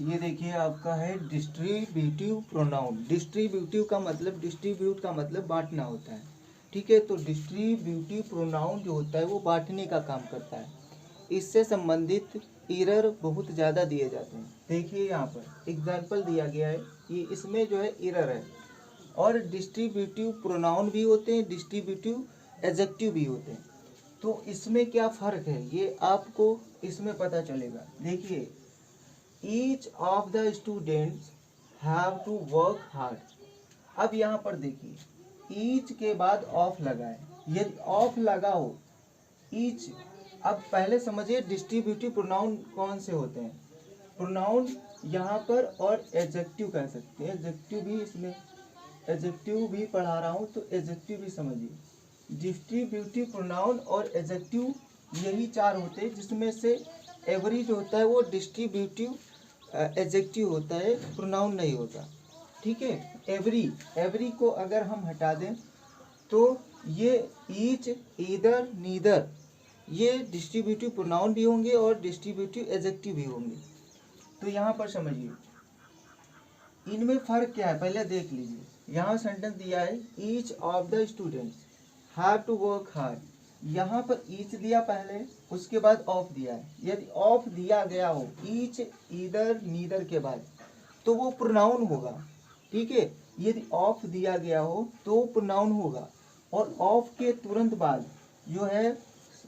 ये देखिए आपका है डिस्ट्रीब्यूटिव प्रोनाउन। डिस्ट्रीब्यूटिव का मतलब, डिस्ट्रीब्यूट का मतलब बांटना होता है, ठीक है। तो डिस्ट्रीब्यूटिव प्रोनाउन जो होता है वो बांटने का काम करता है। इससे संबंधित एरर बहुत ज़्यादा दिए जाते हैं। देखिए यहाँ पर एग्जाम्पल दिया गया है, ये इसमें जो है एरर है। और डिस्ट्रीब्यूटिव प्रोनाउन भी होते हैं, डिस्ट्रीब्यूटिव एडजेक्टिव भी होते हैं। तो इसमें क्या फ़र्क है ये आपको इसमें पता चलेगा। देखिए, each of the students have to work hard. अब यहाँ पर देखिए, ईच के बाद ऑफ लगा है। यदि ऑफ लगा हो ईच, अब पहले समझिए डिस्ट्रीब्यूटिव प्रोनाउन कौन से होते हैं। प्रोनाउन यहाँ पर और एडजेक्टिव कह सकते हैं, एडजेक्टिव भी इसमें, एडजेक्टिव भी पढ़ा रहा हूँ तो एडजेक्टिव भी समझिए। डिस्ट्रीब्यूटिव प्रोनाउन और एडजेक्टिव यही चार होते हैं, जिसमें से एवरी जो होता है वो डिस्ट्रीब्यूटिव एडजेक्टिव होता है, प्रोनाउन नहीं होता, ठीक है। एवरी, एवरी को अगर हम हटा दें तो ये ईच, ईदर, नीदर, ये डिस्ट्रीब्यूटिव प्रोनाउन भी होंगे और डिस्ट्रीब्यूटिव एडजेक्टिव भी होंगे। तो यहाँ पर समझिए इनमें फ़र्क क्या है, पहले देख लीजिए। यहाँ सेंटेंस दिया है each of the students have to work hard. यहाँ पर ईच दिया पहले, उसके बाद ऑफ दिया है। यदि ऑफ दिया गया हो ईच, ईदर, नीदर के बाद, तो वो प्रोनाउन होगा, ठीक है। यदि ऑफ दिया गया हो तो प्रोनाउन होगा। और ऑफ के तुरंत बाद जो है,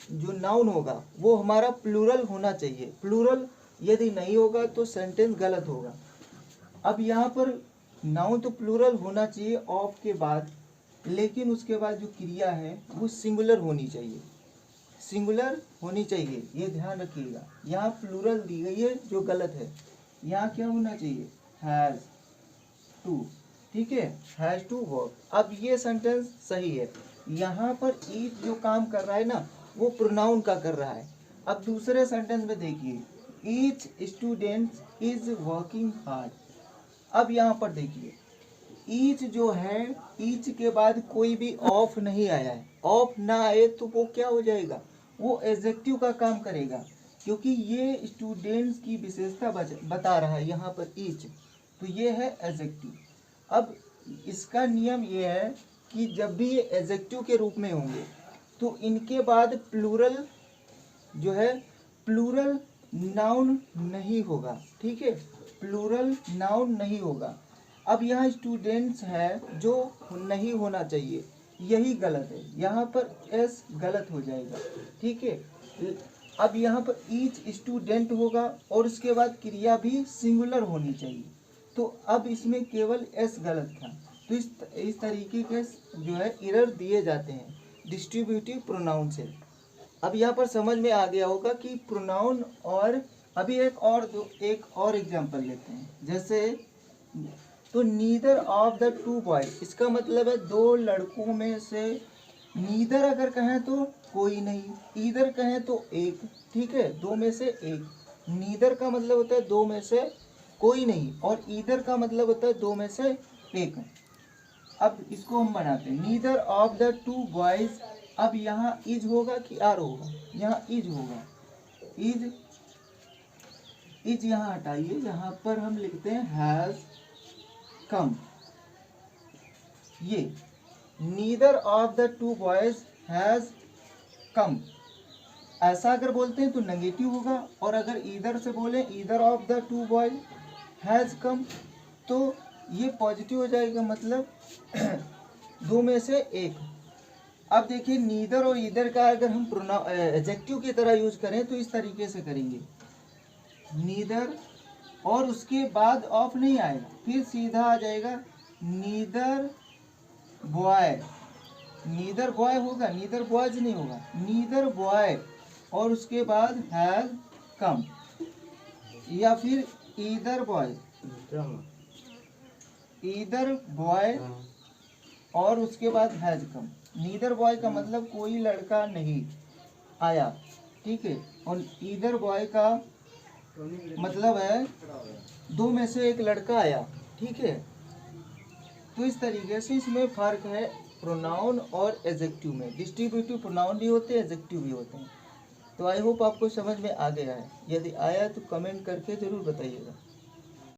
जो नाउन होगा वो हमारा प्लूरल होना चाहिए। प्लूरल यदि नहीं होगा तो सेंटेंस गलत होगा। अब यहाँ पर नाउन तो प्लूरल होना चाहिए ऑफ के बाद, लेकिन उसके बाद जो क्रिया है वो सिंगुलर होनी चाहिए, सिंगुलर होनी चाहिए, ये ध्यान रखिएगा। यहाँ प्लूरल दी गई है जो गलत है। यहाँ क्या होना चाहिए, हैज़ टू, ठीक है, हैज़ टू वर्क। अब ये सेंटेंस सही है। यहाँ पर ईच जो काम कर रहा है ना वो प्रोनाउन का कर रहा है। अब दूसरे सेंटेंस में देखिए, each student is working hard. अब यहाँ पर देखिए, ईच जो है, ईच के बाद कोई भी ऑफ नहीं आया है। ऑफ ना आए तो वो क्या हो जाएगा, वो एडजेक्टिव का काम करेगा, क्योंकि ये स्टूडेंट्स की विशेषता बता रहा है यहाँ पर ईच, तो ये है एडजेक्टिव। अब इसका नियम ये है कि जब भी ये एडजेक्टिव के रूप में होंगे तो इनके बाद प्लूरल जो है, प्लूरल नाउन नहीं होगा, ठीक है, प्लूरल नाउन नहीं होगा। अब यहाँ स्टूडेंट्स है जो नहीं होना चाहिए, यही गलत है। यहाँ पर एस गलत हो जाएगा, ठीक है। अब यहाँ पर ईच स्टूडेंट होगा और उसके बाद क्रिया भी सिंगुलर होनी चाहिए, तो अब इसमें केवल एस गलत था। तो इस तरीके के जो है एरर दिए जाते हैं डिस्ट्रीब्यूटिव प्रोनाउन से। अब यहाँ पर समझ में आ गया होगा कि प्रोनाउन। और अभी एक और एग्जांपल लेते हैं। जैसे, तो neither of the two boys, इसका मतलब है दो लड़कों में से, नीदर अगर कहें तो कोई नहीं, ईदर कहें तो एक, ठीक है, दो में से एक। नीदर का मतलब होता है दो में से कोई नहीं, और ईदर का मतलब होता है दो में से एक। अब इसको हम बनाते हैं, neither of the two boys. अब यहाँ इज होगा कि आर होगा, यहाँ इज होगा, इज, इज यहाँ हटाइए, यहाँ पर हम लिखते हैं हैज कम। ये neither of the two boys has come, ऐसा अगर बोलते हैं तो नेगेटिव होगा। और अगर ईदर से बोले, either of the two boys has come, तो ये पॉजिटिव हो जाएगा, मतलब दो में से एक। अब देखिए, नीदर और ईदर का अगर हम एडजेक्टिव की तरह यूज करें तो इस तरीके से करेंगे, नीदर और उसके बाद ऑफ नहीं आएगा, फिर सीधा आ जाएगा नीदर बॉय। नीदर बॉय होगा, नीदर बॉयज नहीं होगा, नीदर बॉय और उसके बाद हैज कम, या फिर ईदर बॉय, ईदर बॉय और उसके बाद हैज कम। नीदर बॉय का मतलब कोई लड़का नहीं आया, ठीक है, और ईदर बॉय का मतलब है दो में से एक लड़का आया, ठीक है। तो इस तरीके से इसमें फ़र्क है प्रोनाउन और एडजेक्टिव में। डिस्ट्रीब्यूटिव प्रोनाउन भी होते हैं, एडजेक्टिव भी होते हैं। तो आई होप आपको समझ में आ गया है। यदि आया तो कमेंट करके ज़रूर बताइएगा।